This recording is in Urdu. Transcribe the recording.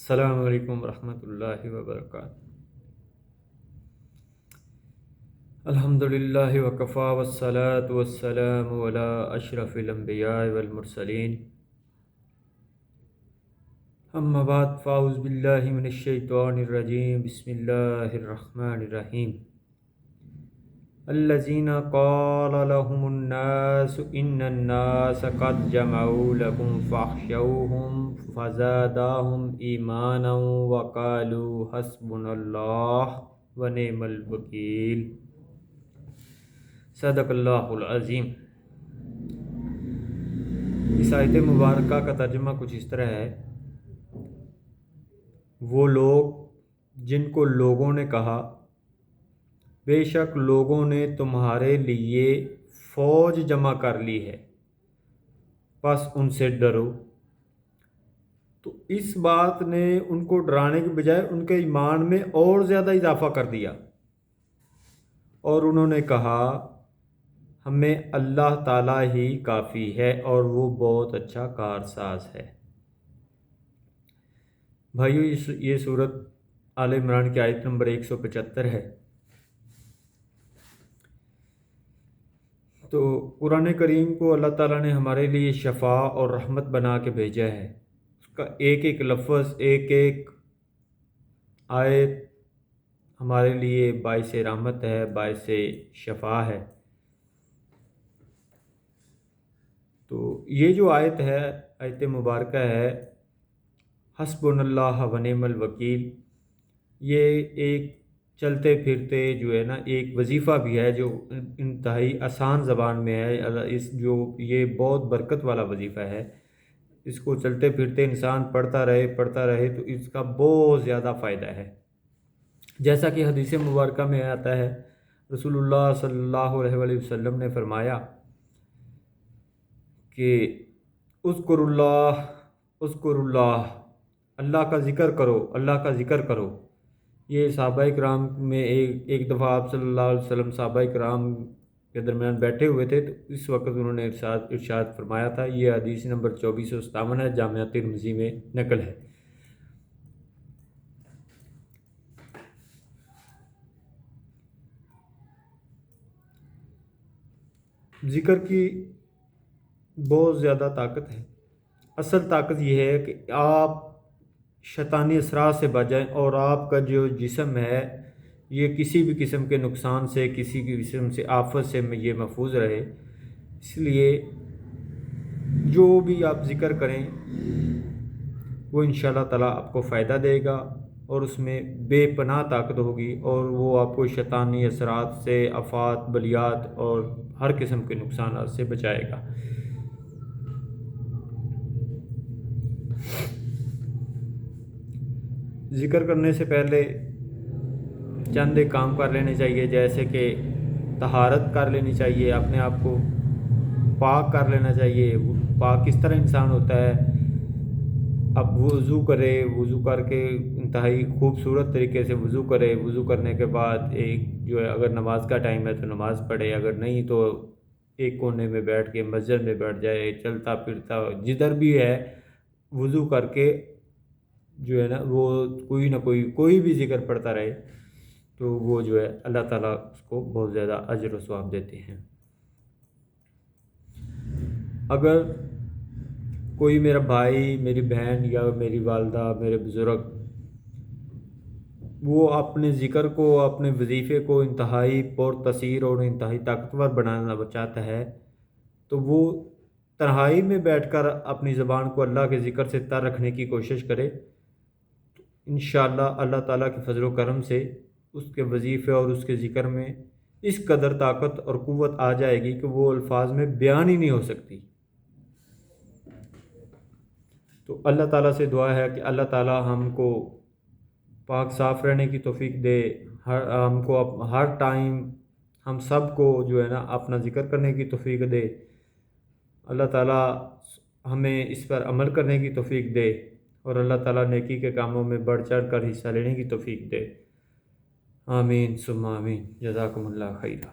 السلام علیکم ورحمۃ اللہ وبرکاتہ۔ الحمدللہ وکفا والصلاة والسلام علی اشرف الانبیاء والمرسلین، اما بعد فاعوذ باللہ من الشیطان الرجیم، بسم اللہ الرحمن الرحیم۔ الذین قال لهم الناس ان الناس قد جمعوا لكم فاخشوهم فزادهم ایمانا وقالوا حسبنا اللہ ونعم الوکیل۔ صدق اللہ العظیم۔ اس آیت مبارکہ کا ترجمہ کچھ اس طرح ہے: وہ لوگ جن کو لوگوں نے کہا بے شک لوگوں نے تمہارے لیے فوج جمع کر لی ہے، پس ان سے ڈرو۔ تو اس بات نے ان کو ڈرانے کے بجائے ان کے ایمان میں اور زیادہ اضافہ کر دیا، اور انہوں نے کہا ہمیں اللہ تعالیٰ ہی کافی ہے اور وہ بہت اچھا کارساز ہے۔ بھائیو، یہ سورت آل عمران کی آیت نمبر 175 ہے۔ تو قرآن کریم کو اللہ تعالیٰ نے ہمارے لیے شفا اور رحمت بنا کے بھیجا ہے۔ اس کا ایک ایک لفظ، ایک ایک آیت ہمارے لیے باعث رحمت ہے، باعث شفا ہے۔ تو یہ جو آیت ہے، آیت مبارکہ ہے حسبنا اللہ ونعم الوکیل، یہ ایک چلتے پھرتے جو ہے نا ایک وظیفہ بھی ہے جو انتہائی آسان زبان میں ہے۔ یہ بہت برکت والا وظیفہ ہے۔ اس کو چلتے پھرتے انسان پڑھتا رہے تو اس کا بہت زیادہ فائدہ ہے۔ جیسا کہ حدیث مبارکہ میں آتا ہے، رسول اللہ صلی اللہ علیہ وآلہ وسلم نے فرمایا کہ اذکر اللہ، اللہ کا ذکر کرو، اللہ کا ذکر کرو۔ یہ صحابہ کرام میں ایک دفعہ آپ صلی اللہ علیہ وسلم صحابہ کرام کے درمیان بیٹھے ہوئے تھے، تو اس وقت انہوں نے ارشاد فرمایا تھا۔ یہ حدیث نمبر 2457 ہے، جامعہ ترمذی میں نقل ہے۔ ذکر کی بہت زیادہ طاقت ہے۔ اصل طاقت یہ ہے کہ آپ شیطانی اثرات سے بچ جائیں اور آپ کا جو جسم ہے یہ کسی بھی قسم کے نقصان سے، کسی بھی قسم سے آفت سے یہ محفوظ رہے۔ اس لیے جو بھی آپ ذکر کریں وہ انشاءاللہ تعالیٰ آپ کو فائدہ دے گا، اور اس میں بے پناہ طاقت ہوگی، اور وہ آپ کو شیطانی اثرات سے، آفات، بلیات اور ہر قسم کے نقصانات سے بچائے گا۔ ذکر کرنے سے پہلے چند ایک کام کر لینے چاہیے، جیسے کہ طہارت کر لینی چاہیے، اپنے آپ کو پاک کر لینا چاہیے۔ پاک کس طرح انسان ہوتا ہے؟ اب وضو کرے، وضو کر کے انتہائی خوبصورت طریقے سے وضو کرے۔ وضو کرنے کے بعد ایک جو ہے، اگر نماز کا ٹائم ہے تو نماز پڑھے، اگر نہیں تو ایک کونے میں بیٹھ کے مسجد میں بیٹھ جائے، چلتا پھرتا جدھر بھی ہے وضو کر کے جو ہے نا وہ کوئی بھی ذکر پڑھتا رہے، تو وہ جو ہے اللہ تعالیٰ اس کو بہت زیادہ اجر و ثواب دیتے ہیں۔ اگر کوئی میرا بھائی، میری بہن یا میری والدہ، میرے بزرگ وہ اپنے ذکر کو، اپنے وظیفے کو انتہائی پر تاثیر اور انتہائی طاقتور بنانا چاہتا ہے، تو وہ تنہائی میں بیٹھ کر اپنی زبان کو اللہ کے ذکر سے تر رکھنے کی کوشش کرے، انشاءاللہ اللہ تعالیٰ کے فضل و کرم سے اس کے وظیفے اور اس کے ذکر میں اس قدر طاقت اور قوت آ جائے گی کہ وہ الفاظ میں بیان ہی نہیں ہو سکتی۔ تو اللہ تعالیٰ سے دعا ہے کہ اللہ تعالیٰ ہم کو پاک صاف رہنے کی توفیق دے، ہم کو ہر ٹائم ہم سب کو جو ہے نا اپنا ذکر کرنے کی توفیق دے۔ اللہ تعالیٰ ہمیں اس پر عمل کرنے کی توفیق دے، اور اللہ تعالیٰ نیکی کے کاموں میں بڑھ چڑھ کر حصہ لینے کی توفیق دے۔ آمین ثم آمین۔ جزاکم اللہ خیرہ۔